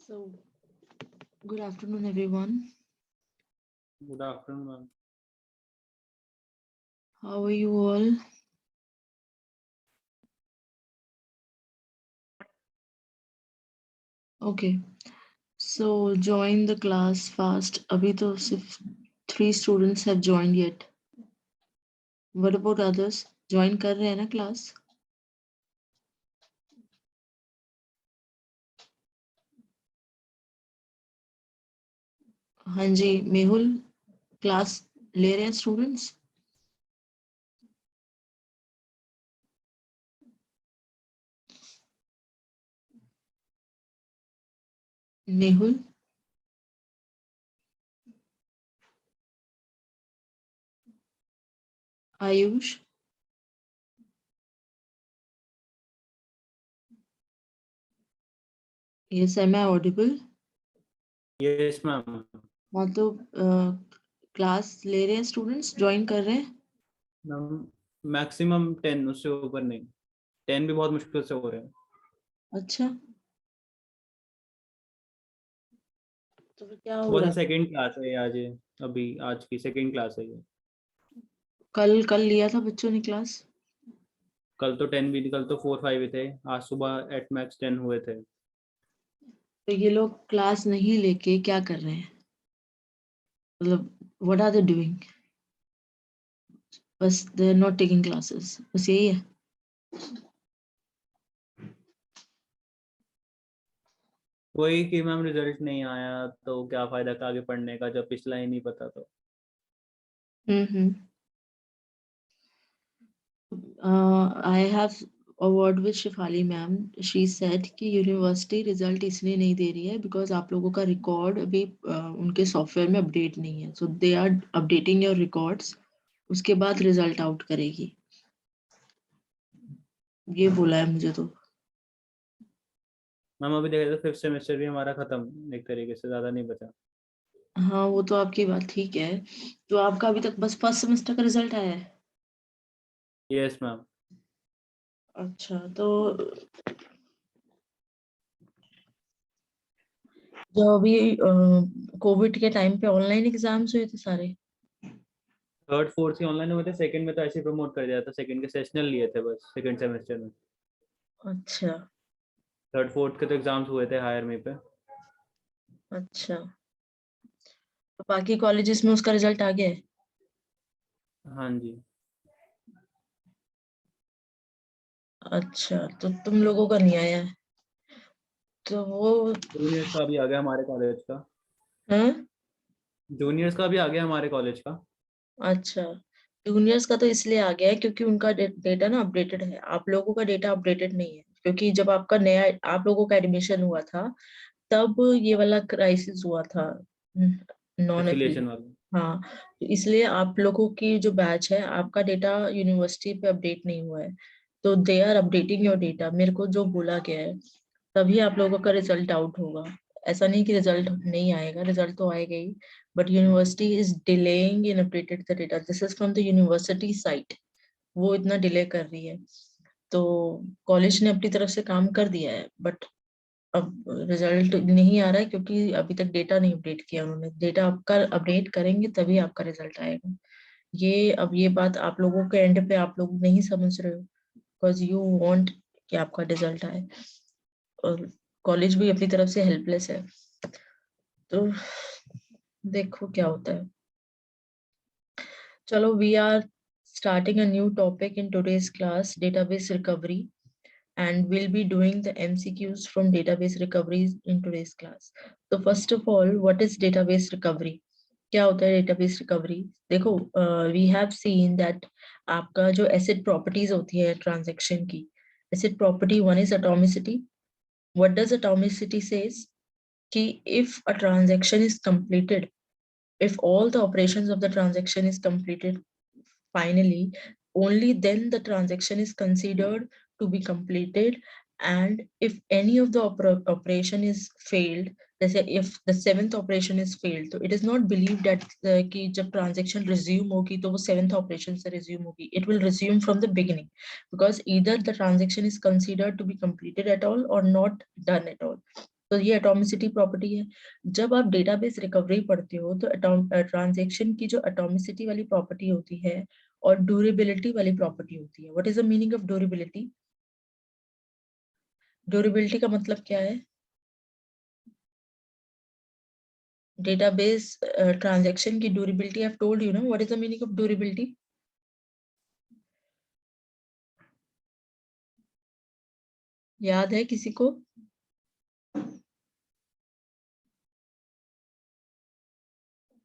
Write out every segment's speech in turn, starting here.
So, good afternoon, everyone. Good afternoon, ma'am. How are you all? Okay, so join the class fast. अभी तो सिर्फ 3 students have joined yet. What about others? Join कर रहे हैं ना class? हाँ जी, Mehul class ले रहे हैं students? Mehul, Ayush, yes, am I audible? Yes, ma'am. हाँ तो क्लास ले रहे हैं स्टूडेंट्स, ज्वाइन कर रहे हैं? मैम मैक्सिमम 10, उससे ऊपर नहीं। 10 भी बहुत मुश्किल से हो रहे हैं। अच्छा, तो फिर क्या हो वो रहा है? सेकंड क्लास है आज ये, अभी आज की सेकंड क्लास है ये। कल कल लिया था बच्चों ने क्लास? कल तो 10 भी थी, कल तो 4-5 ही थे। आज सुबह एट मैक्स 10 हुए थे। तो ये लोग क्लास नहीं लेके क्या कर रहे हैं? मतलब व्हाट आर दे डूइंग? बस they are not taking classes, बस यही है? वही कि मैम रिजल्ट नहीं आया तो क्या फायदा था आगे पढ़ने का जब पिछला ही नहीं पता तो। Hmm. I have a word with Shifali ma'am. She said कि यूनिवर्सिटी रिजल्ट इसलिए नहीं दे रही है बिकॉज आप लोगों का रिकॉर्ड अभी उनके सॉफ्टवेयर में अपडेट नहीं है. So they are updating your records, उसके बाद रिजल्ट आउट करेगी. ये बोला है मुझे तो. मैम अभी देखा तो 5th सेमेस्टर भी हमारा खत्म, एक तरीके से, ज्यादा नहीं बचा। हाँ वो तो आपकी बात ठीक है. तो आपका अभी तक बस फर्स्ट सेमेस्टर का रिजल्ट आया है? Yes ma'am. अच्छा, तो जो अभी कोविड के टाइम पे ऑनलाइन एग्जाम्स हुए थे सारे? थर्ड फोर्थ ही ऑनलाइन हुए थे, सेकंड में तो ऐसे प्रमोट कर दिया था, सेकंड के सेशनल लिए थे बस सेकंड सेमेस्टर में। अच्छा थर्ड फोर्थ के तो एग्जाम्स हुए थे हायर में पे। अच्छा, तो बाकी कॉलेजेस में उसका रिजल्ट आ गया है? हाँ जी। अच्छा, तो तुम लोगों का नहीं आया है? तो वो जूनियर्स का भी आ गया हमारे कॉलेज का। हाँ. जूनियर्स का भी आ गया हमारे कॉलेज का। अच्छा, जूनियर्स का तो इसलिए आ गया है क्योंकि उनका डेटा ना अपडेटेड है. आप लोगों का डेटा अपडेटेड नहीं है क्योंकि जब आपका नया आप लोगों का एडमिशन हुआ था तब ये वाला क्राइसिस हुआ था, नॉन एफिलिएशन एफिलिएट. वाला। हाँ, तो इसलिए आप लोगों की जो बैच है आपका डेटा यूनिवर्सिटी पे अपडेट नहीं हुआ है. तो they are updating your data, मेरे को जो बोला गया है. तभी आप लोगों का रिजल्ट आउट होगा. ऐसा नहीं कि रिजल्ट नहीं आएगा, रिजल्ट तो आएगा ही. But university is delaying in updated the data. This is from the university site. वो इतना डिले कर रही है. तो कॉलेज ने अपनी तरफ से काम कर दिया है बट अब रिजल्ट नहीं आ रहा है क्योंकि अभी तक डेटा नहीं अपडेट किया उन्होंने. डेटा आपका अपडेट करेंगे तभी आपका रिजल्ट आएगा. ये अब ये बात आप लोगों के एंड पे आप लोग नहीं समझ रहे हो बिकॉज यू वांट कि आपका रिजल्ट आए. और कॉलेज भी अपनी तरफ से हेल्पलेस है. तो देखो क्या होता है. चलो, we are starting a new topic in today's class, database recovery, and we'll be doing the MCQs from database recoveries in today's class. So first of all, what is database recovery? क्या होता है database recovery? देखो, we have seen that आपका जो asset properties होती है transaction की, asset property one is atomicity. What does atomicity says? कि if a transaction is completed, if all the operations of the transaction is completed finally, only then the transaction is considered to be completed. And if any of the operation is failed, let's say if the seventh operation is failed, so it is not believed that कि जब transaction resume होगी तो वो seventh operation से resume होगी. It will resume from the beginning because either the transaction is considered to be completed at all or not done at all. तो ये atomicity property है। जब आप डेटाबेस रिकवरी पढ़ते हो तो ट्रांजैक्शन की जो एटॉमिसिटी वाली प्रॉपर्टी होती है और ड्यूरेबिलिटी वाली प्रॉपर्टी होती है। What is the meaning of durability? Durability का मतलब क्या है? डेटाबेस ट्रांजैक्शन की durability, I have told you ना what is the meaning of durability. याद है किसी को?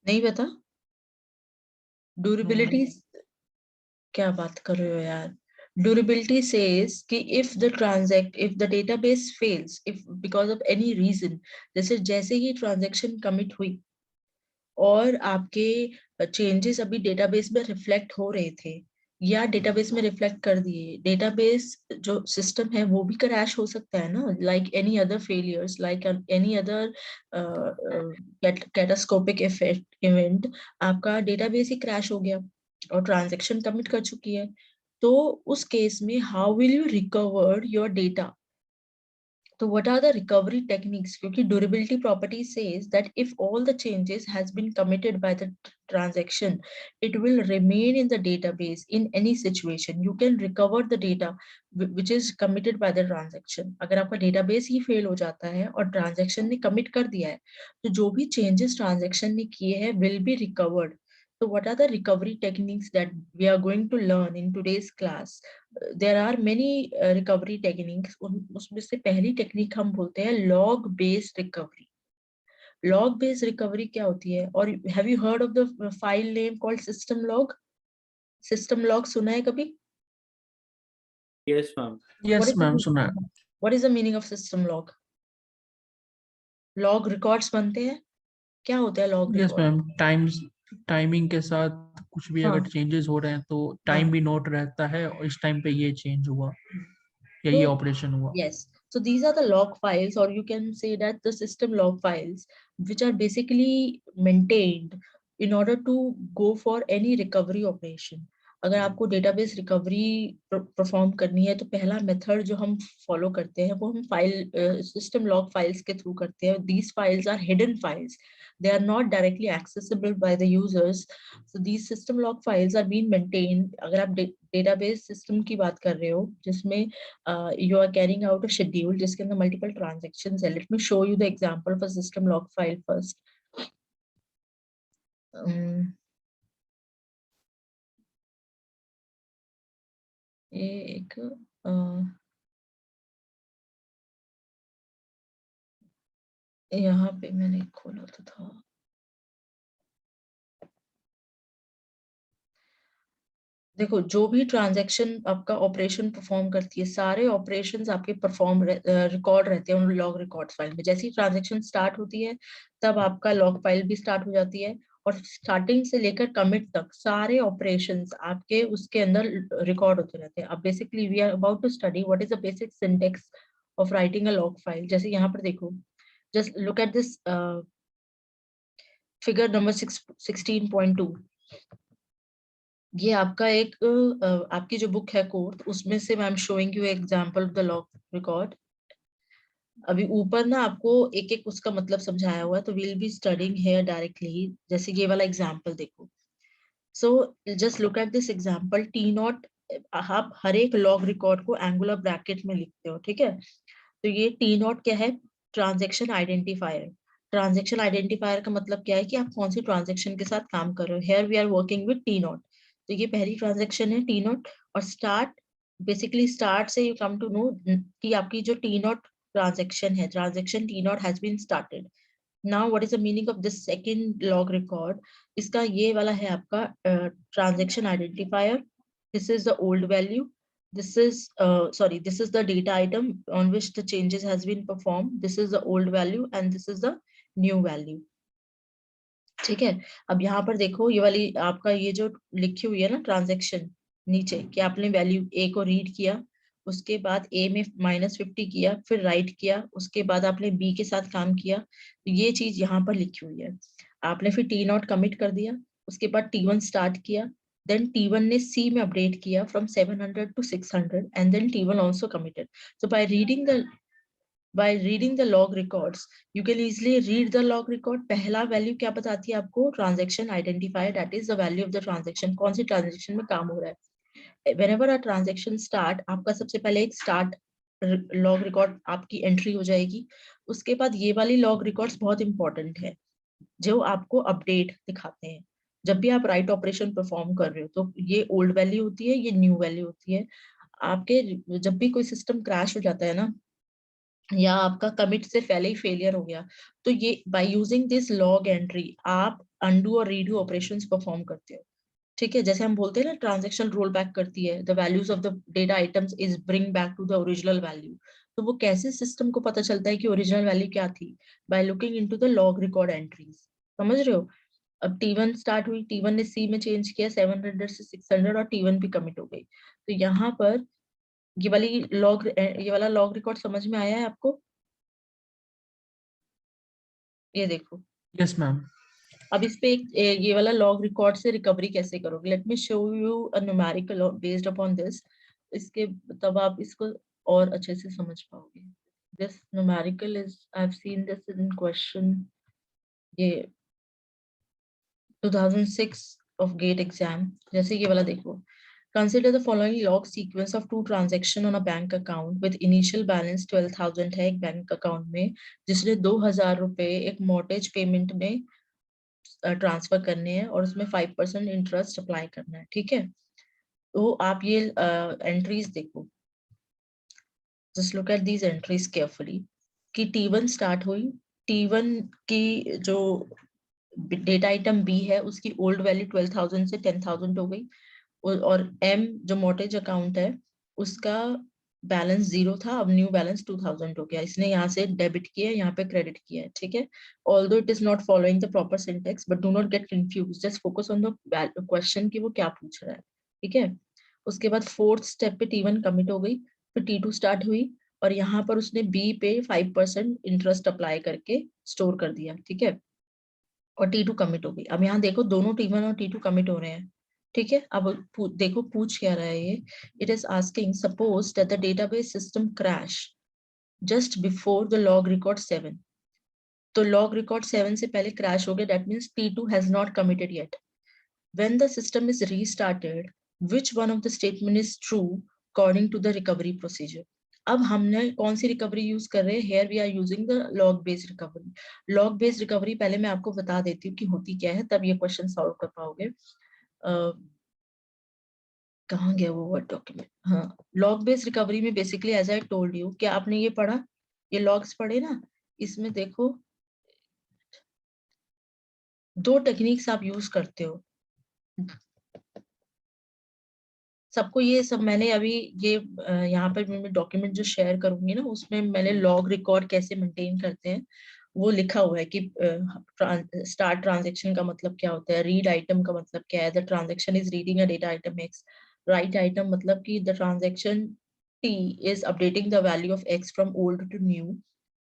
नहीं पता? ड्यूरेबिलिटी क्या बात कर रहे हो यार? ड्यूरेबिलिटी सेज कि if the database fails, if because of any reason, जैसे ही ट्रांजैक्शन कमिट हुई और आपके चेंजेस अभी डेटाबेस में रिफ्लेक्ट हो रहे थे या डेटाबेस में रिफ्लेक्ट कर दिए, डेटाबेस जो सिस्टम है वो भी क्रैश हो सकता है ना, like any other failures, like any other catastrophic event. आपका डेटाबेस ही क्रैश हो गया और ट्रांजैक्शन कमिट कर चुकी है, तो उस केस में how will you recover your data? So what are the recovery techniques? क्योंकि durability property says that if all the changes has been committed by the transaction, it will remain in the database in any situation. You can recover the data which is committed by the transaction. अगर आपका database ही fail हो जाता है और transaction ने commit कर दिया है, तो जो भी changes transaction ने किए हैं will be recovered. So what are the recovery techniques that we are going to learn in today's class? There are many recovery techniques. उसमें से पहली टेक्निक हम बोलते हैं log based recovery. Log based recovery क्या होती है? और have you heard of the file name called system log? System log सुना है कभी? Yes, ma'am. What yes is the ma'am सुना है। what is the meaning of system log? Log records बनते हैं। क्या होता है log yes record? Ma'am, timing के साथ कुछ भी हाँ अगर चेंजेस हो रहे हैं तो हाँ टाइम भी नोट रहता है और इस टाइम पे ये चेंज हुआ या ये तो ऑपरेशन हुआ। yes, so these are the log files, or you can say that the system log files, which are basically maintained in order to go for any recovery operation. अगर आपको database recovery perform करनी है तो पहला method जो हम follow करते हैं वो हम फाइल सिस्टम लॉग फाइल्स के थ्रू करते हैं। These files are hidden files, they are not directly accessible by the users, so these system log files are being maintained. अगर आप database system की बात कर रहे हो जिसमें you are carrying out a schedule जिसके अंदर multiple transactions है, let me show you the example of a system log file first. ये एक यहाँ पे मैंने खोला तो था। देखो जो भी ट्रांजैक्शन आपका ऑपरेशन परफॉर्म करती है, सारे ऑपरेशंस आपके परफॉर्म रिकॉर्ड रहते हैं उन लॉग रिकॉर्ड फाइल में। जैसे ही ट्रांजैक्शन स्टार्ट होती है तब आपका लॉग फाइल भी स्टार्ट हो जाती है और स्टार्टिंग से लेकर कमिट तक सारे ऑपरेशंस आपके उसके अंदर रिकॉर्ड होते रहते हैं। अब basically we are about to study what is the basic syntax of writing a log file. जैसे यहाँ पर देखो, just look at this figure number 16.2। ये आपका एक आपकी जो बुक है कोर्स, उसमें से I am showing you example of the log record. अभी ऊपर ना आपको एक एक उसका मतलब समझाया हुआ है, तो will be studying here directly. जैसे ये वाला एग्जांपल देखो, so just look at this example T not. आप हर एक लॉग रिकॉर्ड को एंगुलर ब्रैकेट में लिखते हो, ठीक है? तो ये टी नॉट क्या है? Transaction identifier. ट्रांजेक्शन आइडेंटिफायर का मतलब क्या है कि आप कौन सी ट्रांजेक्शन के साथ काम कर रहे हो। Here we are working with T naught, तो ये पहली ट्रांजेक्शन है टी नॉट। और स्टार्ट, बेसिकली स्टार्ट से यू कम टू नो कि आपकी जो टी नॉट ट्रांजेक्शन है, transaction T naught has been started. Now what is the meaning of this second log record? इसका ये वाला है आपका transaction identifier. This is the old value, this is this is the data item on which the changes has been performed. This is the old value and this is the new value. ठीक है? अब यहाँ पर देखो, ये वाली आपका ये जो लिखी हुई है ना ट्रांजेक्शन नीचे, कि आपने वैल्यू ए को रीड किया, उसके बाद ए में -50 किया, फिर राइट किया, उसके बाद आपने बी के साथ काम किया, तो ये चीज यहाँ पर लिखी हुई है। आपने फिर टी नॉट कमिट कर दिया, उसके बाद T1 स्टार्ट किया, then T1 ने C में अपडेट किया from 700 to 600 and then T1 also committed. So by reading the by reading the log records, you can easily read the log record. पहला value क्या बताती है आपको? Transaction identifier, that is the value of the transaction, कौन सी transaction में काम हो रहा है. whenever a transaction start, आपका सबसे पहले एक स्टार्ट लॉग रिकॉर्ड आपकी एंट्री हो जाएगी. उसके बाद ये वाली लॉग रिकॉर्ड्स बहुत इंपॉर्टेंट है, जो आपको अपडेट दिखाते हैं. जब भी आप राइट ऑपरेशन परफॉर्म कर रहे हो तो ये ओल्ड वैल्यू होती है, ये न्यू वैल्यू होती है. आपके जब भी कोई सिस्टम क्रैश हो जाता है ना, या आपका कमिट से पहले ही फेलियर हो गया, तो ये by using this log entry आप अनडू और रीडू ऑपरेशंस परफॉर्म करते हो. ठीक है, जैसे हम बोलते हैं ना ट्रांजैक्शन रोल बैक करती है, the values of the data items is bring back to the original value. तो वो कैसे सिस्टम को पता चलता है कि ओरिजिनल वैल्यू क्या थी? By looking into the log record entries. समझ रहे हो? अब T1 स्टार्ट हुई, T1 ने C में चेंज किया 700 से 600 और T1 भी कमिट हो गई. तो यहाँ पर ये वाला लॉग रिकॉर्ड समझ में आया है आपको? ये देखो, यस मैम. अब इस पे ये वाला लॉग रिकॉर्ड से रिकवरी कैसे करोगे? Let me show you a numerical based upon this. इसके तब आप इसको और अच्छे से समझ पाओगे. This numerical is, I have seen this in question, ये 2006 ऑफ गेट एग्जाम. जैसे ये वाला देखो, consider the following log sequence of two transaction on a bank account with initial balance 12,000 है एक बैंक अकाउंट में, जिसने 2,000 रुपए एक मॉर्गेज पेमेंट में ट्रांसफर करने हैं और उसमें 5% इंटरेस्ट अप्लाई करना है. ठीक है, तो आप ये एंट्रीज देखो, just look at these entries carefully. कि T1 स्टार्ट हुई, T1 की जो डेटा आइटम B है उसकी ओल्ड वैल्यू 12,000 से 10,000 हो गई, और M जो मॉर्गेज अकाउंट है उसका बैलेंस 0 था, अब न्यू बैलेंस 2,000 हो गया. इसने यहाँ से डेबिट किया, यहाँ पे क्रेडिट किया है. ठीक है, although it is not following the proper syntax, but do not get confused, just focus on the question कि वो क्या पूछ रहा है. ठीक है, उसके बाद फोर्थ स्टेप पे T1 कमिट हो गई, फिर T2 स्टार्ट हुई और यहाँ पर उसने B पे 5% इंटरेस्ट अप्लाई करके स्टोर कर दिया. ठीक है, और T2 कमिट हो गई. अब यहाँ देखो दोनों T1 और T2 कमिट हो रहे हैं. ठीक है, अब देखो पूछ क्या रहा है ये. It is asking suppose that the database system crash just before the log record 7. तो लॉग रिकॉर्ड 7 से पहले क्रैश हो गया, that means T2 has not committed yet. When the system is restarted, which one of the statement is true according to the recovery procedure. अब हमने कौन सी recovery use कर रहे हैं? Here we are using the log based recovery. Log based recovery पहले मैं आपको बता देती हूँ कि होती क्या है, तब ये क्वेश्चन सॉल्व कर पाओगे. कहाँ गया वो वर्ड डॉक्यूमेंट? हाँ, लॉग बेस्ड रिकवरी में basically as I told you, क्या आपने ये पढ़ा, ये लॉग्स पढ़े ना, इसमें देखो दो टेक्निक्स आप यूज करते हो. सबको ये सब मैंने अभी ये यहाँ पर मैं डॉक्यूमेंट जो शेयर करूंगी ना, उसमें मैंने लॉग रिकॉर्ड कैसे मेंटेन करते हैं वो लिखा हुआ है कि स्टार्ट ट्रांजेक्शन का मतलब क्या होता है, रीड आइटम का मतलब क्या है, the transaction is reading a data item x. Right item मतलब कि the transaction T is updating the value of X from old to new.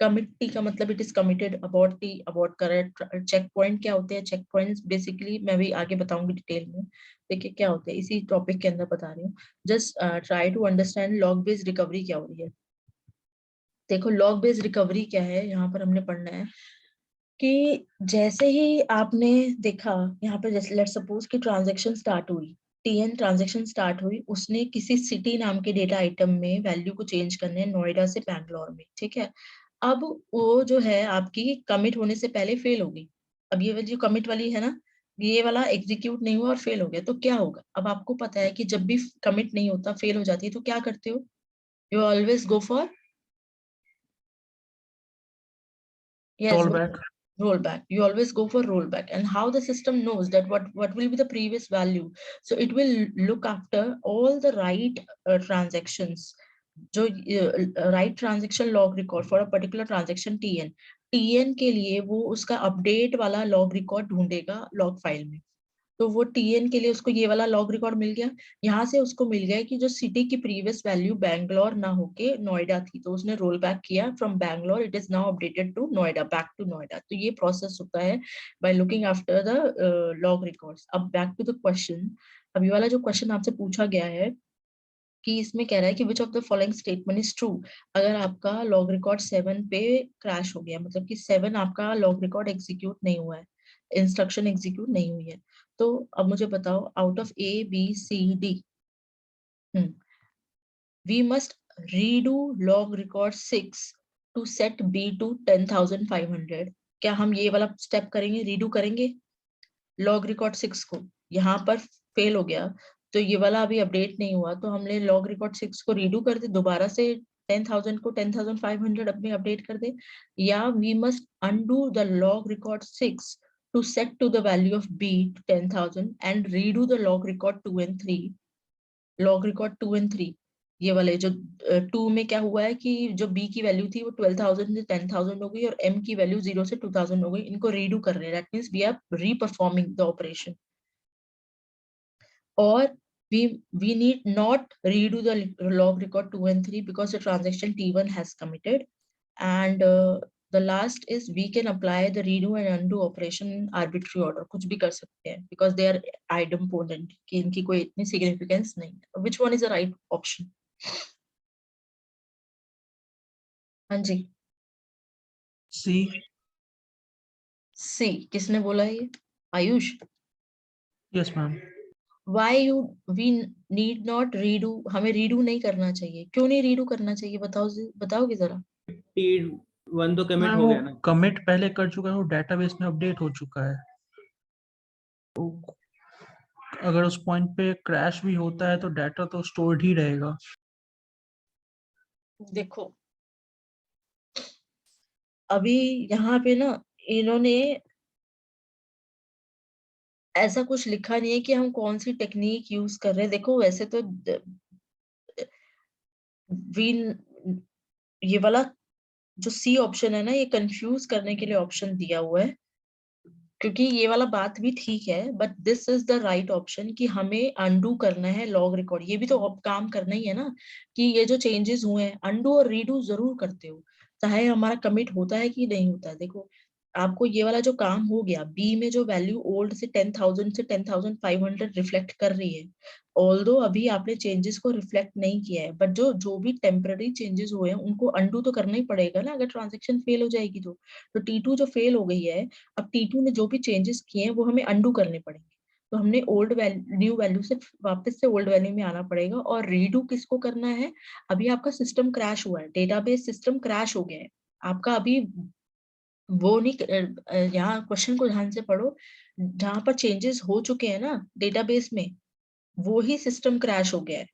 Commit T का मतलब it is committed. Abort T, abort correct. Check point क्या होते हैं? check points basically मैं भी आगे बताऊंगी डिटेल में. देखिए क्या होते हैं, इसी टॉपिक के अंदर बता रही हूँ. Just try to understand log based recovery क्या हो रही है. देखो लॉग बेस्ड रिकवरी क्या है, यहाँ पर हमने पढ़ना है कि जैसे ही आपने देखा यहाँ पे, जैसे लेट्स सपोज कि ट्रांजैक्शन स्टार्ट हुई, TN ट्रांजैक्शन स्टार्ट हुई, उसने किसी सिटी नाम के डेटा आइटम में वैल्यू को चेंज करने हैं नोएडा से बैंगलोर में. ठीक है, अब वो जो है आपकी कमिट होने से पहले फेल हो गई. अब ये जो कमिट वाली है ना, ये वाला एग्जीक्यूट नहीं हुआ और फेल हो गया, तो क्या होगा? अब आपको पता है कि जब भी कमिट नहीं होता, फेल हो जाती है, तो क्या करते हो? You always go for Rollback. rollback. You always go for rollback. And how the system knows that what will be the previous value, so it will look after all the right transactions. जो right transaction log record for a particular transaction TN के लिए वो उसका update वाला log record ढूंढेगा log file में. तो वो TN के लिए उसको ये वाला लॉग रिकॉर्ड मिल गया. यहाँ से उसको मिल गया कि जो सिटी की प्रीवियस वैल्यू बैंगलोर ना होके नोएडा थी, तो उसने रोल बैक किया from Bangalore, it is now updated to Noida, back to Noida. तो ये प्रोसेस होता है by looking after the log records. अब बैक टू द क्वेश्चन. अब ये वाला जो क्वेश्चन आपसे पूछा गया है कि इसमें कह रहा है कि which of the following statement is true. अगर आपका लॉग रिकॉर्ड 7 पे क्रैश हो गया, मतलब कि 7 आपका लॉग रिकॉर्ड एग्जीक्यूट नहीं हुआ है, इंस्ट्रक्शन एग्जीक्यूट नहीं हुई है, तो अब मुझे बताओ out of A B C D we must redo log record 6 to set B to 10,500। क्या हम ये वाला स्टेप करेंगे, रीडू करेंगे लॉग रिकॉर्ड 6 को? यहाँ पर फेल हो गया तो ये वाला अभी अपडेट नहीं हुआ, तो हमने लॉग रिकॉर्ड 6 को रीडू कर दे, दोबारा से 10,000 को 10,500 अब में अपडेट कर दे, या we must undo the log record 6 to set to the value of B to 10,000 and redo the log record 2 and 3। log record 2 and 3 ये वाले जो 2 में क्या हुआ है कि जो B की वैल्यू थी वो 12,000 से 10,000 हो गई और M की वैल्यू 0 से 2,000 हो गई, इनको रीडू कर रहे हैं, that means we are reperforming the operation. और we need not redo the log record 2 and 3 because the transaction T1 has committed, and the last is we can apply the redo and undo operation in arbitrary order, कुछ भी कर सकते हैं because they are idempotent कि इनकी कोई इतनी significance नहीं है। Which one is the right option? हाँ जी, सी। किसने बोला ये? Ayush. Yes ma'am. Why we need not redo, हमें redo नहीं करना चाहिए, क्यों नहीं redo करना चाहिए, बताओगे जरा। T1 तो कमिट मैम हो वो गया ना। कमिट पहले कर चुका है, वो डेटाबेस में अपडेट हो चुका है, तो अगर उस पॉइंट पे क्रैश भी होता है तो डाटा तो स्टोर्ड ही रहेगा। देखो अभी यहाँ पे ना इन्होंने ऐसा कुछ लिखा नहीं है कि हम कौन सी टेक्निक यूज कर रहे हैं। देखो वैसे तो वी ये वाला जो सी ऑप्शन है ना, ये कंफ्यूज करने के लिए ऑप्शन दिया हुआ है, क्योंकि ये वाला बात भी ठीक है, but this is the right option कि हमें अनडू करना है लॉग रिकॉर्ड। ये भी तो काम करना ही है ना, कि ये जो चेंजेस हुए हैं अनडू और रीडू जरूर करते हो, चाहे हमारा कमिट होता है कि नहीं होता है। देखो आपको ये वाला जो काम हो गया, बी में जो वैल्यू ओल्ड से 10,000 से 10,500 रिफ्लेक्ट कर रही है, ऑल्दो अभी आपने चेंजेस को रिफ्लेक्ट नहीं किया है, बट जो जो भी टेम्पररी चेंजेस हुए हैं उनको अनडू तो करना ही पड़ेगा ना, अगर ट्रांजेक्शन फेल हो जाएगी तो T2 जो फेल हो गई है, अब T2 ने जो भी चेंजेस किए हैं वो हमें अनडू करने पड़ेंगे, तो हमने ओल्ड वैल्यू न्यू वैल्यू से वापस से ओल्ड वैल्यू में आना पड़ेगा। और रीडू किसको करना है? अभी आपका सिस्टम क्रैश हुआ है, डेटाबेस सिस्टम क्रैश हो गया है आपका, अभी वो नहीं, यहाँ क्वेश्चन को ध्यान से पढ़ो, जहां पर चेंजेस हो चुके हैं ना डेटाबेस में, वो ही सिस्टम क्रैश हो गया है।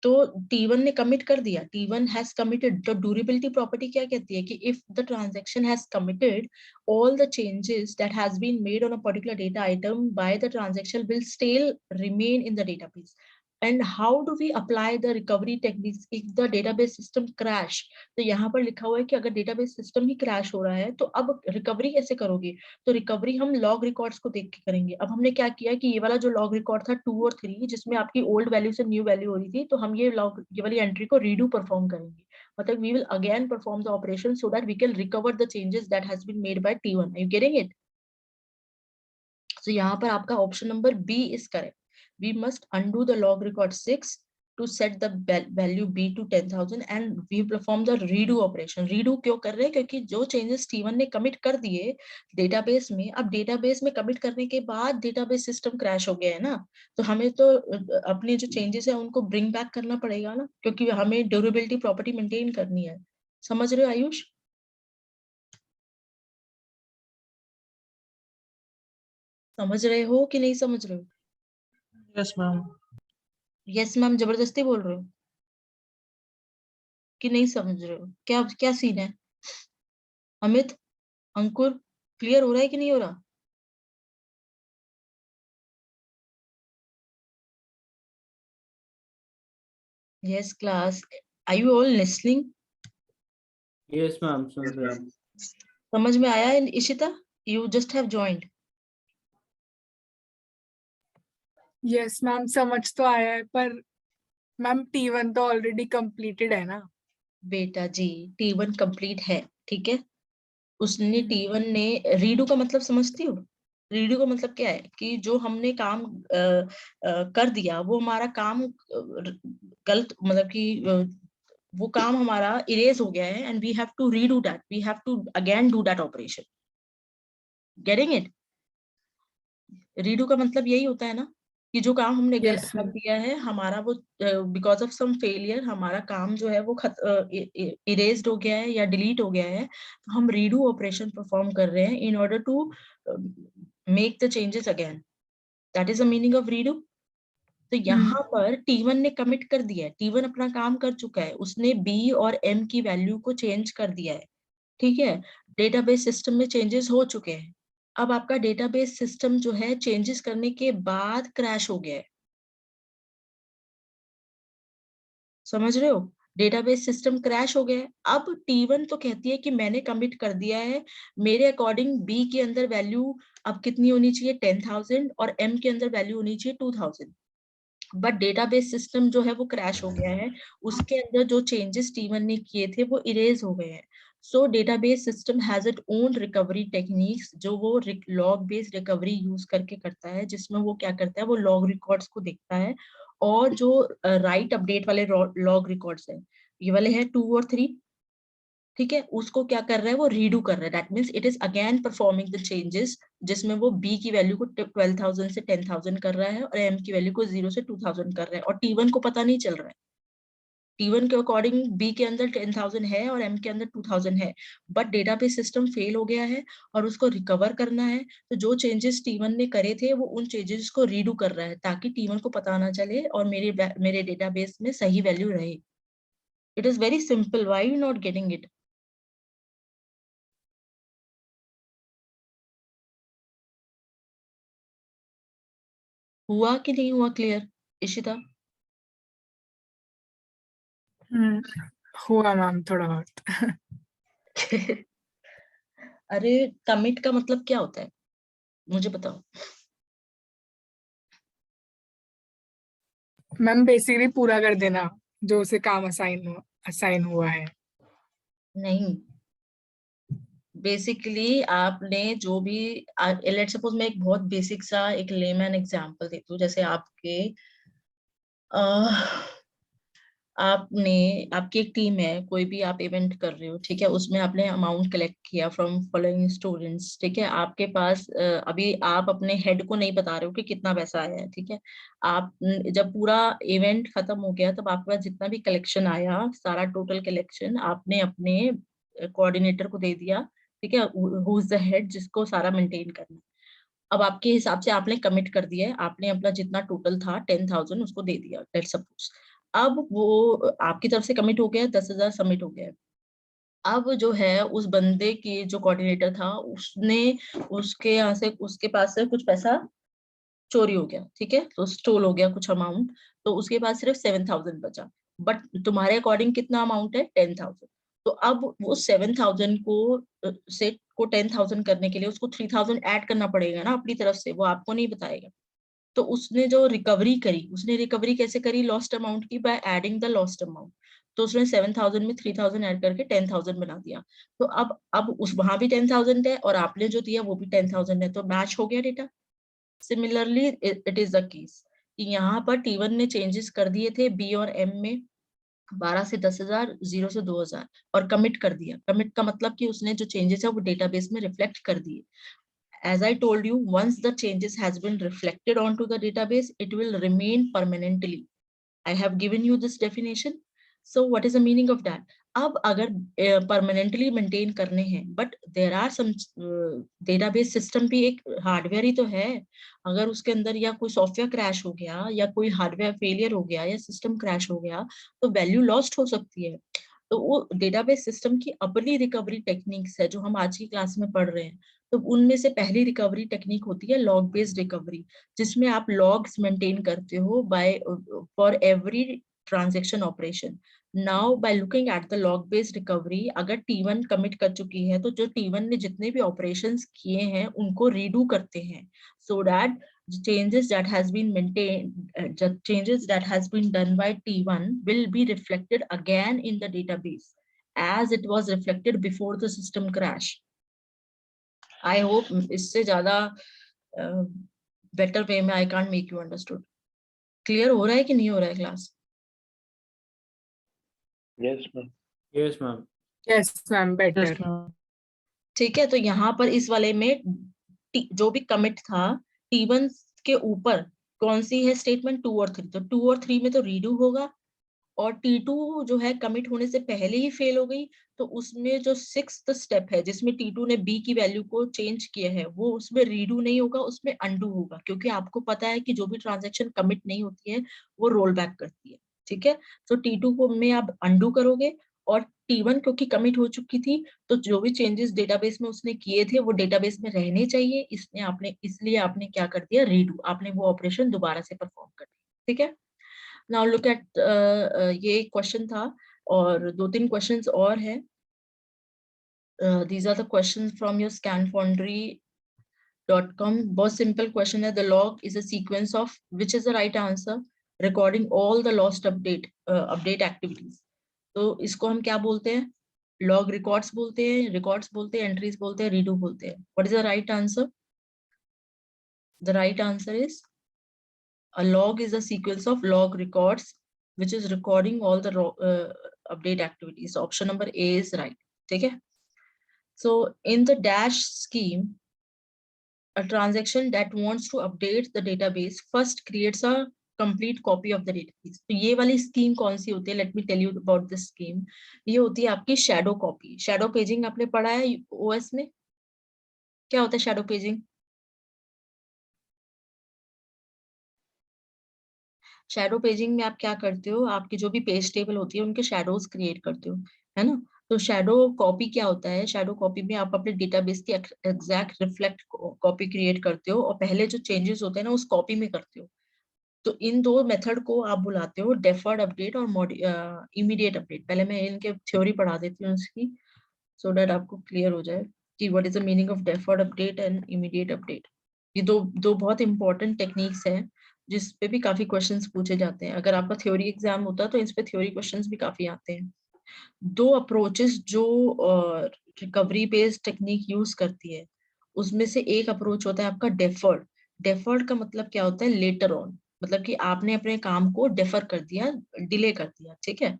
तो T1 ने कमिट कर दिया, T1 हैज कमिटेड। तो ड्यूरेबिलिटी प्रॉपर्टी क्या कहती है कि if the transaction has committed, all the changes that has been made on a particular data item by the transaction will still remain in the database। And how do we apply the recovery techniques if the database system crash? तो यहाँ पर लिखा हुआ है कि अगर database system ही crash हो रहा है तो अब रिकवरी कैसे करोगे? तो रिकवरी हम लॉग रिकॉर्ड्स को देख के करेंगे। अब हमने क्या किया कि ये वाला जो लॉग रिकॉर्ड था 2 और 3 जिसमें आपकी ओल्ड वैल्यू से न्यू वैल्यू हो रही थी, तो हम ये वाली एंट्री को रीडू परफॉर्म करेंगे, मतलब we will again perform the operation so that we can recover the changes that has been made by T1। Are you getting it? So यहाँ पर आपका option number B is correct। We must undo the log record 6 to set the value B to 10,000 and we perform the redo operation। redo क्यों कर रहे हैं? क्योंकि जो changes T1 ने commit कर दिए डेटाबेस में, अब डेटाबेस में commit करने के बाद डेटाबेस सिस्टम क्रैश हो गया है ना, तो हमें तो अपने जो चेंजेस है उनको ब्रिंग बैक करना पड़ेगा ना, क्योंकि हमें ड्यूरेबिलिटी प्रॉपर्टी मेंटेन करनी है। समझ रहे हो आयुष? समझ रहे हो कि नहीं समझ रहे हो? Yes ma'am. यस मैम जबरदस्ती बोल रहे हो कि नहीं समझ रहे हो? क्या क्या सीन है? अमित, अंकुर, क्लियर हो रहा है कि नहीं हो रहा? Yes class, are you all listening? Yes ma'am, सुन रहे हैं। समझ में आया Ishita? You just have joined. Yes ma'am, समझ तो आया है, पर मैम T1 तो ऑलरेडी कंप्लीटेड है ना। बेटा जी T1 कंप्लीट है, ठीक है, उसने T1 ने रीडू का मतलब समझती हो? रीडू का मतलब क्या है कि जो हमने काम कर दिया वो हमारा काम गलत, मतलब कि वो काम हमारा इरेज हो गया है, and we have to redo that, we have to again do that operation. Getting it? Redo का मतलब यही होता है ना कि जो काम हमने गलत Yes, कर ma'am. दिया है, हमारा वो बिकॉज ऑफ सम फेलियर हमारा काम जो है वो इरेज्ड हो गया है या डिलीट हो गया है, तो हम रीडू ऑपरेशन परफॉर्म कर रहे हैं in order to make the changes again. That is the meaning of redo. तो यहाँ पर T1 ने कमिट कर दिया है, T1 अपना काम कर चुका है, उसने B और M की वैल्यू को चेंज कर दिया है, ठीक है। डेटाबेस सिस्टम में चेंजेस हो चुके हैं। अब आपका डेटाबेस सिस्टम जो है चेंजेस करने के बाद क्रैश हो गया है, समझ रहे हो? डेटाबेस सिस्टम क्रैश हो गया है। अब T1 तो कहती है कि मैंने कमिट कर दिया है, मेरे अकॉर्डिंग B के अंदर वैल्यू अब कितनी होनी चाहिए, 10,000, और M के अंदर वैल्यू होनी चाहिए 2,000। बट डेटाबेस सिस्टम जो है वो क्रैश हो गया है, उसके अंदर जो चेंजेस T1 ने किए थे वो इरेज हो गए हैं। सो database system has it own recovery techniques, जो वो लॉग बेस्ड रिकवरी यूज करके करता है, जिसमें वो क्या करता है, वो लॉग रिकॉर्ड्स को देखता है, और जो राइट अपडेट वाले लॉग रिकॉर्ड्स है, ये वाले हैं 2 और 3, ठीक है, उसको क्या कर रहा है, वो रीडू कर रहा है। That means it is again performing the changes, जिसमें वो B की वैल्यू को 12,000 से 10,000 कर रहा है, और M की वैल्यू को 0 से 2,000 कर रहा है, और T1 को पता नहीं चल रहा है। T1 के अकॉर्डिंग B के अंदर 10,000 है और M के अंदर 2,000 है, बट डेटाबेस सिस्टम फेल हो गया है और उसको रिकवर करना है। तो जो चेंजेस T1 ने करे थे वो उन चेंजेस को रीडू कर रहा है, ताकि T1 को पता ना चले और मेरे डेटाबेस में सही वैल्यू रहे। It is very simple, why you not getting it? हुआ कि नहीं हुआ क्लियर, इशिता? हुआ मैम थोड़ा बहुत। अरे कमिट का मतलब क्या होता है, मुझे बताओ। मैम बेसिकली पूरा कर देना जो उसे काम असाइन हुआ है। नहीं, बेसिकली आपने जो भी, लेट सपोज मैं एक बहुत बेसिक सा एक लेमैन एग्जांपल देती हूँ। जैसे आपने, आपकी एक टीम है, कोई भी आप इवेंट कर रहे हो, ठीक है, उसमें आपने अमाउंट कलेक्ट किया फ्रॉम फॉलोइंग स्टूडेंट्स, ठीक है। आपके पास अभी आप अपने हेड को नहीं बता रहे हो कि कितना पैसा आया है, ठीक है। आप जब पूरा इवेंट खत्म हो गया तब आपके पास जितना भी कलेक्शन आया, सारा टोटल कलेक्शन आपने अपने कोऑर्डिनेटर को दे दिया, ठीक है, हु इज द हेड, जिसको सारा मेंटेन करना है। अब आपके हिसाब से आपने कमिट कर दिया है, आपने अपना जितना टोटल था 10,000 उसको दे दिया, लेट सपोज। अब वो आपकी तरफ से कमिट हो गया, 10,000 सबमिट हो गया है। अब जो है उस बंदे की जो कोऑर्डिनेटर था, उसने उसके यहाँ से, उसके पास से कुछ पैसा चोरी हो गया, ठीक है, तो स्टोल हो गया कुछ अमाउंट, तो उसके पास सिर्फ 7,000 बचा। बट तुम्हारे अकॉर्डिंग कितना अमाउंट है, 10,000। तो अब वो 7,000 को से को 10,000 करने के लिए उसको 3,000 ऐड करना पड़ेगा ना अपनी तरफ से, वो आपको नहीं बताएगा। तो उसने जो रिकवरी करी, उसने रिकवरी कैसे करी लॉस्ट अमाउंट की, by adding the lost amount. तो उसने 7,000 में 3,000 ऐड करके 10,000 बना दिया। तो अब उस वहां भी 10,000 है और आपने जो दिया वो भी 10,000 है, तो मैच हो गया data. Similarly it is the case कि यहाँ पर T1 ने चेंजेस कर दिए थे B और M में, 12 से 10,000, 0 से 2,000, और कमिट कर दिया। कमिट का मतलब कि उसने जो चेंजेस है वो डेटाबेस में रिफ्लेक्ट कर दिए। As I told you, once the changes has been reflected onto the database, it will remain permanently. I have given you this definition. So what is the meaning of that? अब अगर permanently maintain करने हैं, but there are some database system भी एक hardware ही तो है। अगर उसके अंदर या कोई सॉफ्टवेयर क्रैश हो गया या कोई हार्डवेयर फेलियर हो गया या सिस्टम क्रैश हो गया, तो वैल्यू लॉस्ट हो सकती है। तो वो डेटाबेस सिस्टम की अपनी रिकवरी टेक्निक्स है जो हम आज की क्लास में पढ़ रहे हैं। तो उनमें से पहली रिकवरी टेक्निक होती है लॉग बेस्ड रिकवरी, जिसमें आप लॉग्स मेंटेन करते हो by for every transaction operation. Now by looking at the log based recovery, अगर T1 कमिट कर चुकी है तो जो T1 ने जितने भी ऑपरेशंस किए हैं उनको रीडू करते हैं, so that changes that has been maintained, changes that has been done by T1 will be reflected again in the database as it was reflected before the system crash. I hope इससे ज्यादा better way में, I can't make you understood. Clear हो रहा है कि नहीं हो रहा है class? Yes, ma'am. Yes ma'am. Yes, ma'am, better. Yes, ma'am. ठीक है, तो यहाँ पर इस वाले में जो भी कमिट था T1 के ऊपर कौन सी है स्टेटमेंट, 2 और 3, तो 2 और 3 में तो रीडू होगा, और T2 जो है कमिट होने से पहले ही फेल हो गई, तो उसमें जो 6th स्टेप है जिसमें T2 ने B की वैल्यू को चेंज किया है, वो उसमें रीडू नहीं होगा, उसमें अंडू होगा, क्योंकि आपको पता है कि जो भी ट्रांजैक्शन कमिट नहीं होती है वो रोल बैक करती है। ठीक है, तो T2 को में आप अंडू करोगे, और T1 क्योंकि कमिट हो चुकी थी, तो जो भी चेंजेस डेटाबेस में उसने किए थे वो डेटाबेस में रहने चाहिए, इसलिए आपने क्या कर दिया, रीडू, आपने वो ऑपरेशन दोबारा से परफॉर्म कर दिया। ठीक है, नाउ लुक एट, ये क्वेश्चन था, और 2-3 क्वेश्चंस और है। These are the questions from your scanfoundry.com. बहुत सिंपल क्वेश्चन है, the log is a sequence of, which is the right answer, recording all the lost update activities. तो इसको हम क्या बोलते हैं, log records बोलते हैं, entries बोलते हैं, redo बोलते हैं। What is the right answer? The right answer is, a log is a sequence of log records which is recording all the update activities. So option number A is right. ठीक है, so in the dash scheme, a transaction that wants to update the database first creates a complete copy of the database. तो ये वाली scheme कौन सी होती है, let me tell you about this scheme. ये होती है आपकी शैडो कॉपी। शैडो पेजिंग आपने पढ़ा है OS में, क्या होता है शैडो पेजिंग? शैडो पेजिंग में आप क्या करते हो, आपकी जो भी पेज टेबल होती है उनके शैडोज क्रिएट करते हो, है ना। तो शैडो कॉपी क्या होता है, शैडो कॉपी में आप अपने डेटाबेस की एग्जैक्ट रिफ्लेक्ट कॉपी क्रिएट करते हो, और पहले जो चेंजेस होते हैं ना उस कॉपी में करते हो। तो इन दो मेथड को आप बुलाते हो डेफर्ड अपडेट और इमीडिएट अपडेट। पहले मैं इनके थ्योरी पढ़ा देती हूँ इसकी, सो दैट आपको क्लियर हो जाए कि what is the meaning of deferred update and immediate update. ये दो बहुत इंपॉर्टेंट टेक्निक्स हैं जिस पे भी काफी क्वेश्चंस पूछे जाते हैं। अगर आपका थ्योरी एग्जाम होता है तो इस पे थ्योरी क्वेश्चंस भी काफी आते हैं। दो अप्रोचेस जो रिकवरी बेस्ड टेक्निक यूज करती है, उसमें से एक अप्रोच होता है आपका डेफर्ड। डेफर्ड का मतलब क्या होता है, लेटर ऑन, मतलब कि आपने अपने काम को डेफर कर दिया, डिले कर दिया। ठीक है,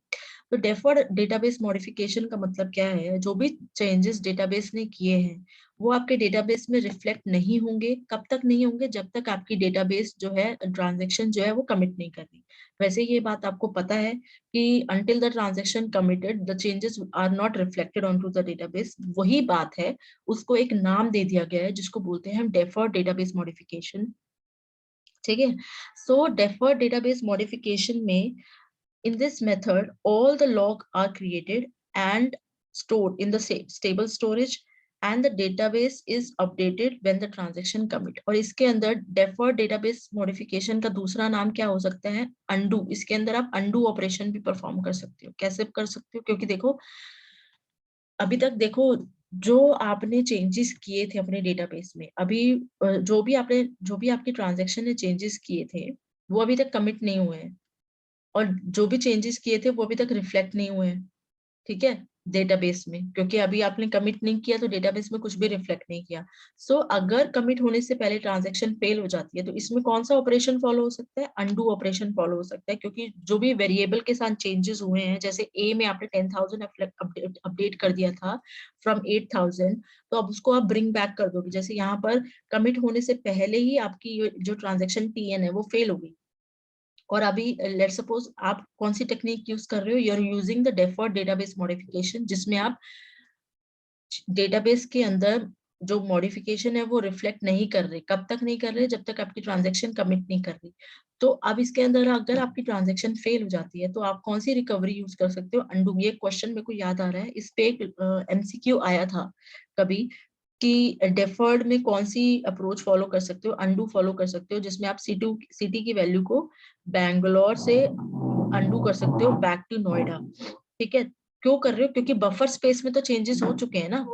तो डेफर्ड डेटाबेस मॉडिफिकेशन का मतलब क्या है, जो भी चेंजेस डेटाबेस ने किए हैं वो आपके डेटाबेस में रिफ्लेक्ट नहीं होंगे। कब तक नहीं होंगे, जब तक आपकी डेटाबेस जो है ट्रांजैक्शन जो है वो कमिट नहीं कर रही। वैसे ये बात आपको पता है कि until the transaction committed the changes are not reflected onto the database। वही बात है, उसको एक नाम दे दिया गया है जिसको बोलते हैं हम deferred database modification। ठीक है, so deferred database modification में in this method all the log are created and stored in the stable storage and the database is updated when the transaction commit। और इसके अंदर deferred database modification का दूसरा नाम क्या हो सकता है, undo। इसके अंदर आप undo ऑपरेशन भी परफॉर्म कर सकते हो। कैसे कर सकते हो, क्योंकि देखो अभी तक देखो जो आपने चेंजेस किए थे अपने डेटाबेस में, अभी जो भी आपकी ट्रांजैक्शन ने चेंजेस किए थे वो अभी तक कमिट नहीं हुए हैं, और जो भी चेंजेस किए थे वो अभी तक रिफ्लेक्ट नहीं हुए हैं। ठीक है, डेटाबेस में, क्योंकि अभी आपने कमिट नहीं किया तो डेटाबेस में कुछ भी रिफ्लेक्ट नहीं किया। सो अगर कमिट होने से पहले ट्रांजैक्शन फेल हो जाती है तो इसमें कौन सा ऑपरेशन फॉलो हो सकता है, अंडू ऑपरेशन फॉलो हो सकता है, क्योंकि जो भी वेरिएबल के साथ चेंजेस हुए हैं, जैसे ए में आपने 10,000 अपडेट कर दिया था फ्रॉम 8,000, तो अब उसको आप ब्रिंग बैक कर दोगे। जैसे यहाँ पर कमिट होने से पहले ही आपकी जो ट्रांजेक्शन TN है वो फेल हो गई, और अभी लेट्स सपोज आप कौन सी टेक्निक यूज कर रहे हो, you are using the deferred database modification, जिसमें आप डेटाबेस के अंदर जो मॉडिफिकेशन है वो रिफ्लेक्ट नहीं कर रहे। कब तक नहीं कर रहे, जब तक आपकी ट्रांजैक्शन कमिट नहीं कर रही। तो अब इसके अंदर अगर आपकी ट्रांजैक्शन फेल हो जाती है तो आप कौन सी रिकवरी यूज कर सकते हो, अंडू। ये क्वेश्चन मेरे को याद आ रहा है, इस पे एक MCQ आया था कभी कि डेफर्ड में कौन सी अप्रोच फॉलो कर सकते हो, अंडू फॉलो कर सकते हो, जिसमें आप सिटी की वैल्यू को बैंगलोर से अंडू कर सकते हो बैक टू नोएडा। ठीक है, क्यों कर रहे हो, क्योंकि बफर स्पेस में तो चेंजेस हो चुके हैं ना।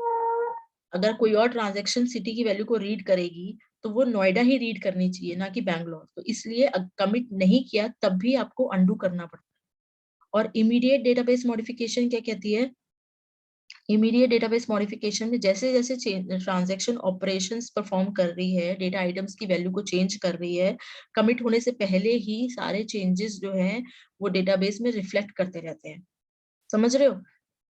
अगर कोई और ट्रांजैक्शन सिटी की वैल्यू को रीड करेगी तो वो नोएडा ही रीड करनी चाहिए, ना कि बैंगलोर। तो इसलिए कमिट नहीं किया तब भी आपको अंडू करना पड़ता है। और इमीडिएट डेटाबेस मॉडिफिकेशन क्या कहती है इमीडिएट डेटाबेस मॉडिफिकेशन में जैसे जैसे ट्रांजैक्शन ऑपरेशंस परफॉर्म कर रही है, डेटा आइटम्स की वैल्यू को चेंज कर रही है, कमिट होने से पहले ही सारे चेंजेस जो हैं वो डेटाबेस में रिफ्लेक्ट करते रहते हैं। समझ रहे हो?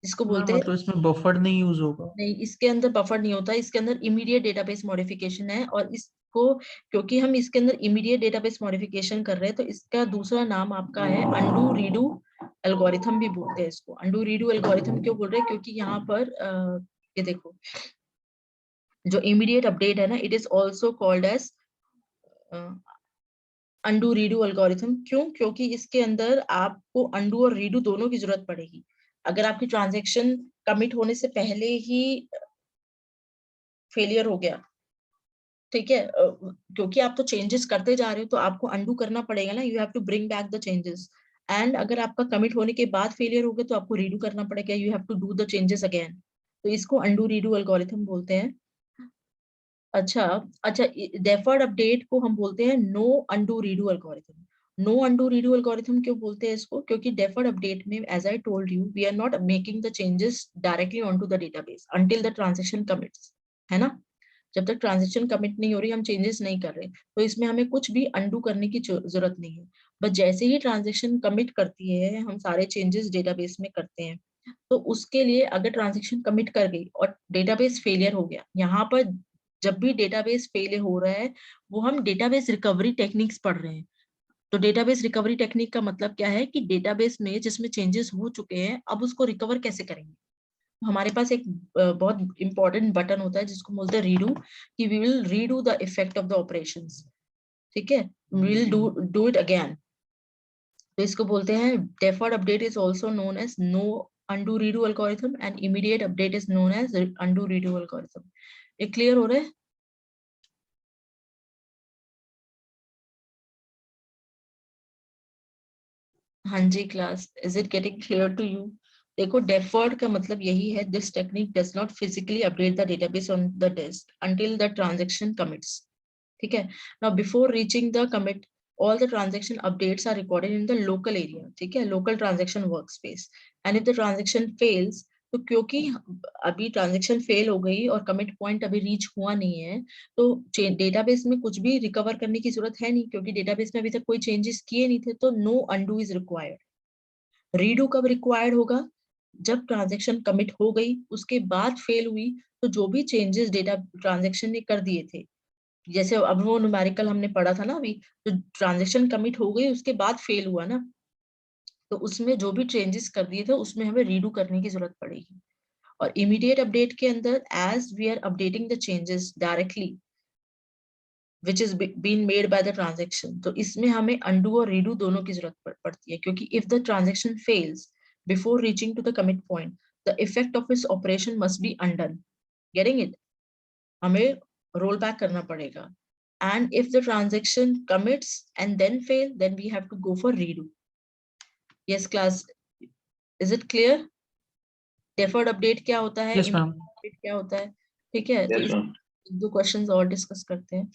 इसको बोलते हैं, मतलब इसमें बफर नहीं यूज होगा? नहीं, इसके अंदर बफर नहीं होता, इसके अंदर इमीडिएट डेटाबेस मॉडिफिकेशन है। और इसको, क्योंकि हम इसके अंदर इमीडिएट डेटाबेस मॉडिफिकेशन कर रहे हैं, तो इसका दूसरा नाम आपका है अंडू रीडू एल्गोरिथम भी बोलते हैं इसको। अंडू रीडू एल्गोरिथम क्यों बोल रहे हैं? क्योंकि यहाँ पर ये देखो, जो इमीडिएट अपडेट है ना, it is also called as undo redo algorithm. क्यों? क्योंकि इसके अंदर आपको अंडू और रीडू दोनों की जरूरत पड़ेगी। अगर आपकी ट्रांजेक्शन कमिट होने से पहले ही फेलियर हो गया, ठीक है, क्योंकि आप तो चेंजेस करते जा रहे हो, तो आपको अंडू करना पड़ेगा ना, you have to bring back the changes. And अगर आपका कमिट होने के बाद फेलियर हो गया, तो आपको रीडू करना पड़ेगा, you have to do the changes again. तो इसको अंडू रीडू एल्गोरिथम बोलते हैं। अच्छा अच्छा, डेफर्ड अपडेट को हम बोलते हैं no undo redo algorithm. No undo redo algorithm क्यों बोलते हैं इसको? क्योंकि डेफर्ड अपडेट में, as I told you, we are not making the changes directly on to the database until the transaction commits, है ना? जब तक ट्रांजेक्शन कमिट नहीं हो रही, हम चेंजेस नहीं कर रहे, तो इसमें हमें कुछ भी अंडू करने की जरूरत नहीं है। बस जैसे ही ट्रांजेक्शन कमिट करती है, हम सारे चेंजेस डेटाबेस में करते हैं। तो उसके लिए अगर ट्रांजेक्शन कमिट कर गई और डेटाबेस फेलियर हो गया, यहाँ पर जब भी डेटाबेस फेल हो रहा है, वो हम डेटाबेस रिकवरी टेक्निक्स पढ़ रहे हैं। तो डेटाबेस रिकवरी टेक्निक का मतलब क्या है कि डेटाबेस में जिसमें चेंजेस हो चुके हैं, अब उसको रिकवर कैसे करेंगे। हमारे पास एक बहुत इंपॉर्टेंट बटन होता है जिसको बोलते हैं रीडू, कि we will redo the effect of the operations, ठीक है, we will do it again. तो इसको बोलते हैं deferred update is also known as no undo redo algorithm, and immediate update is known as undo redo algorithm. ये clear हो रहा है? हाँ जी class, is it getting clear to you? देखो, डेफर्ड का मतलब यही है, this technique does not physically update the database on the disk until the transaction commits, ठीक है। Now before reaching the commit, all the transaction updates are recorded in the local area, ठीक है, local transaction workspace. And if the transaction fails, तो क्योंकि अभी transaction fail हो गई और कमिट पॉइंट अभी रीच हुआ नहीं है, तो डेटाबेस में कुछ भी रिकवर करने की जरूरत है नहीं, क्योंकि डेटाबेस में अभी तक कोई चेंजेस किए नहीं थे, तो no undo is required. Redo कब रिक्वायर्ड होगा? जब ट्रांजेक्शन कमिट हो गई, उसके बाद फेल हुई, तो जो भी चेंजेस डेटा ट्रांजेक्शन ने कर दिए थे, जैसे अब वो न्यूमेरिकल हमने पढ़ा था ना अभी, तो ट्रांजेक्शन कमिट हो गई, उसके बाद फेल हुआ ना, तो उसमें जो भी चेंजेस कर दिए थे, उसमें हमें रीडू करने की जरूरत पड़ेगी। और इमीडिएट अपडेट के अंदर, as we are updating the changes directly which is been made by the transaction, तो इसमें हमें अंडू और रीडू दोनों की जरूरत पड़ती है, क्योंकि if the transaction fails before reaching to the commit point, the effect of its operation must be undone. Getting it? हमें रोल बैक करना पड़ेगा। And if the transaction commits and then fail, then we have to go for redo. Yes class, is it clear? Deferred update क्या होता है, yes ma'am. immediate update क्या होता है, ठीक है। तो Yes, इस ma'am. दो क्वेश्चंस और डिस्कस करते हैं।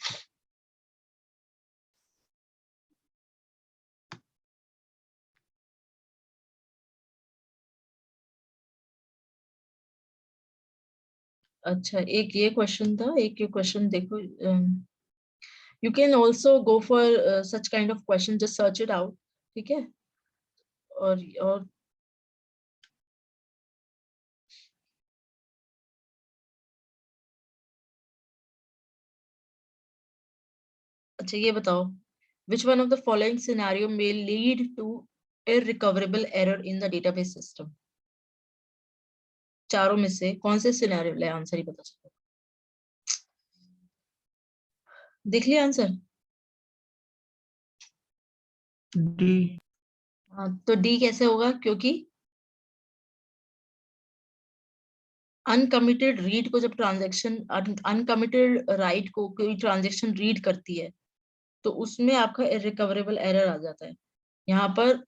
अच्छा, एक ये क्वेश्चन था, एक ये क्वेश्चन देखो, you can also go for such kind of question, just search it out, ठीक है। और अच्छा ये बताओ, which one of the following scenario may lead to irrecoverable error in the database system? चारों में से कौन से सिनेरियो, ले आंसर ही पता चला। देख लिया आंसर? डी। हाँ, तो डी कैसे होगा? क्योंकि अनकमिटेड रीड को, जब ट्रांजैक्शन अनकमिटेड राइट को कोई ट्रांजैक्शन रीड करती है, तो उसमें आपका इरिकवरेबल एरर आ जाता है। यहाँ पर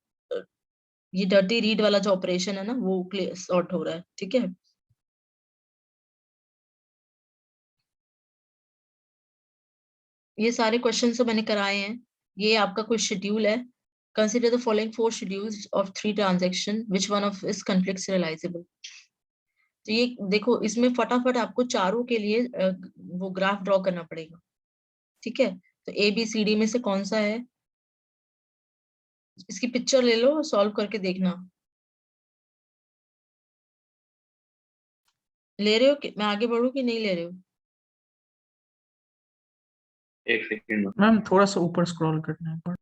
ये डर्टी रीड वाला जो ऑपरेशन है ना, वो सॉर्ट हो रहा है, ठीक है। ये सारे क्वेश्चन तो मैंने कराए हैं, ये आपका कुछ शेड्यूल है। Consider the following 4 schedules of 3 transaction, which one of is conflict serializable? तो ये देखो, इसमें फटाफट आपको चारों के लिए वो ग्राफ ड्रॉ करना पड़ेगा, ठीक है। तो ABCD में से कौन सा है, इसकी पिक्चर ले लो, सॉल्व करके देखना। ले रहे हो कि मैं आगे बढ़ूं कि नहीं ले रहे हो? एक सेकंड। मैम थोड़ा सा ऊपर स्क्रॉल करना है पर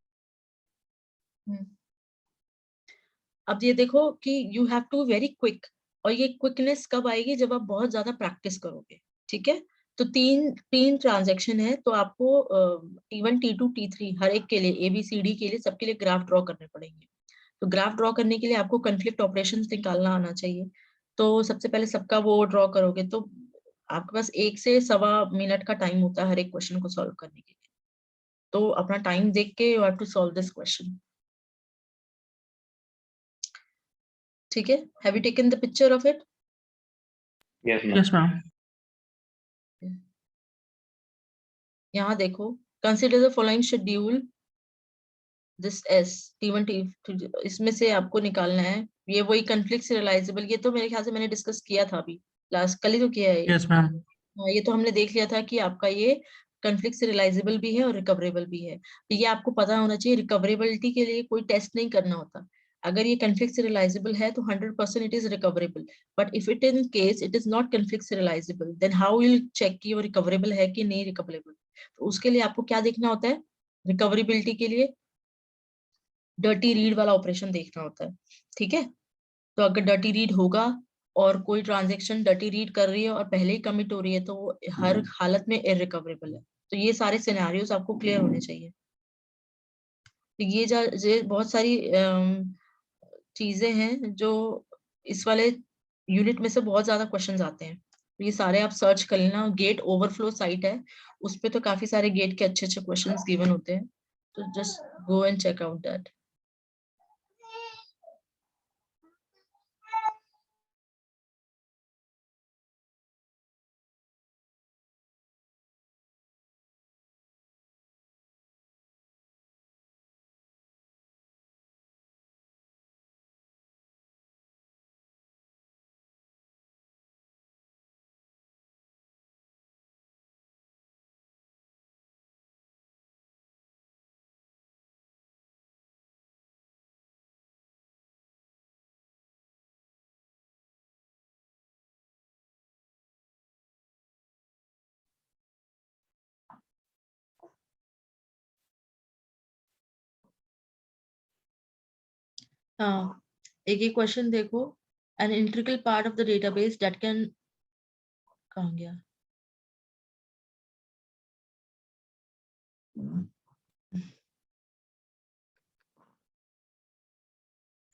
अब ये देखो कि you have to very quick, और ये क्विकनेस कब आएगी, जब आप बहुत ज्यादा प्रैक्टिस करोगे, ठीक है। तो तीन तीन ट्रांजैक्शन है, तो आपको T1 T2 T3 हर एक के लिए, ABCD के लिए, सबके लिए ग्राफ ड्रॉ करने पड़ेंगे। तो ग्राफ ड्रॉ करने के लिए आपको कन्फ्लिक्ट ऑपरेशंस निकालना आना चाहिए। तो सबसे पहले सबका वो ड्रॉ करोगे, तो आपके पास 1 से सवा मिनट का टाइम होता है हर एक क्वेश्चन को सॉल्व करने के लिए। तो अपना टाइम देख के you have to solve this question, ठीक है। Have you taken the picture of it? Yes ma'am. Yes ma'am. यहाँ देखो, consider the following schedule, this as T1 T, इसमें से आपको निकालना है। ये वही कन्फ्लिक्ट रियलाइजेबल, ये तो मेरे ख्याल से मैंने डिस्कस किया था अभी, लास्ट कल ही तो किया है ये। Yes ma'am. हाँ, ये तो हमने देख लिया था कि आपका ये कन्फ्लिक्ट से रियलाइजेबल भी है और रिकवरेबल भी है। तो ये आपको पता होना चाहिए, रिकवरेबिलिटी के लिए कोई टेस्ट नहीं करना होता। अगर ये कन्फ्लिक्ट से रियलाइजेबल है तो 100% it is recoverable, but if it in case it is not conflict से realisable, then how will check कि वो रिकवरेबल है कि नहीं रिकवरेबल। तो उसके लिए आपको क्या देखना होता है, रिकवरेबिलिटी के लिए डर्टी रीड वाला ऑपरेशन देखना होता है, ठीक है। तो अगर डर्टी रीड होगा और कोई ट्रांजेक्शन डर्टी रीड कर रही है और पहले ही कमिट हो रही है, तो वो हर हालत में इररिकवरेबल है। तो ये सारे सिनेरियोस आपको क्लियर होने चाहिए। तो ये बहुत सारी चीजें हैं जो इस वाले यूनिट में से बहुत ज्यादा क्वेश्चंस आते हैं। तो ये सारे आप सर्च कर लेना, गेट ओवरफ्लो साइट है, उस पे तो काफी सारे गेट के अच्छे अच्छे क्वेश्चंस गिवन होते हैं। तो just go and check out that. हाँ, एक क्वेश्चन देखो, an integral part of the database that can, कहाँ गया,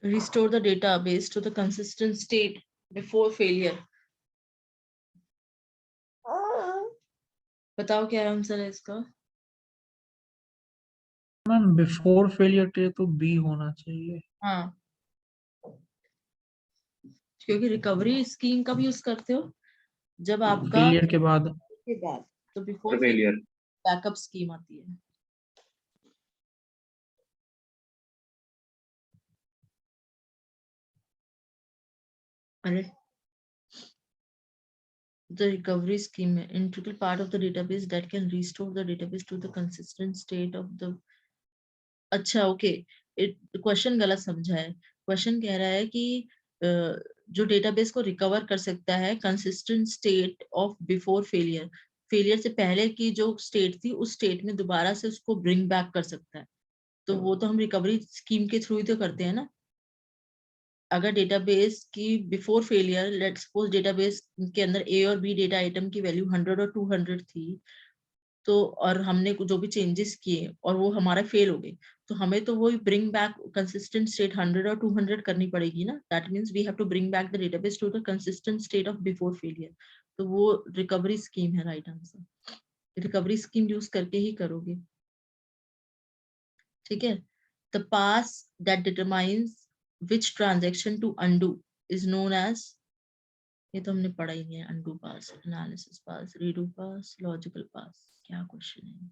restore the database to the consistent state before failure। बताओ क्या आंसर है इसका? मैम बिफोर फेलियर के तो बी होना चाहिए। हाँ, क्योंकि रिकवरी स्कीम कब यूज करते हो, जब आपका फेलियर के बाद। के बाद, तो बिफोर फेलियर। बैकअप स्कीम आती है। अरे, the recovery scheme है integral part of the database that can restore the database to the consistent state of the, अच्छा ओके, क्वेश्चन गलत समझा है। क्वेश्चन कह रहा है कि जो डेटाबेस को रिकवर कर सकता है consistent state of before failure, failure से पहले की जो स्टेट थी उस स्टेट में दोबारा से उसको ब्रिंग बैक कर सकता है। तो वो तो हम रिकवरी स्कीम के थ्रू ही तो करते हैं ना। अगर डेटाबेस की before failure, let's suppose database के अंदर ए और बी डेटा आइटम की वैल्यू 100 और 200 थी, तो और हमने जो भी चेंजेस किए और वो हमारा फेल हो गए, तो हमें तो वो ब्रिंग बैक कंसिस्टेंट स्टेट 100 और 200 करनी पड़ेगी ना। That means we have to bring back the database to the consistent state of before failure. तो वो रिकवरी स्कीम है, right answer. Recovery scheme use करके ही करोगे, ठीक है। The pass that determines which transaction to undo is known as, ये तो हमने पढ़ा ही नहीं है, undo pass, analysis pass, redo pass, logical pass, क्या क्वेश्चन है?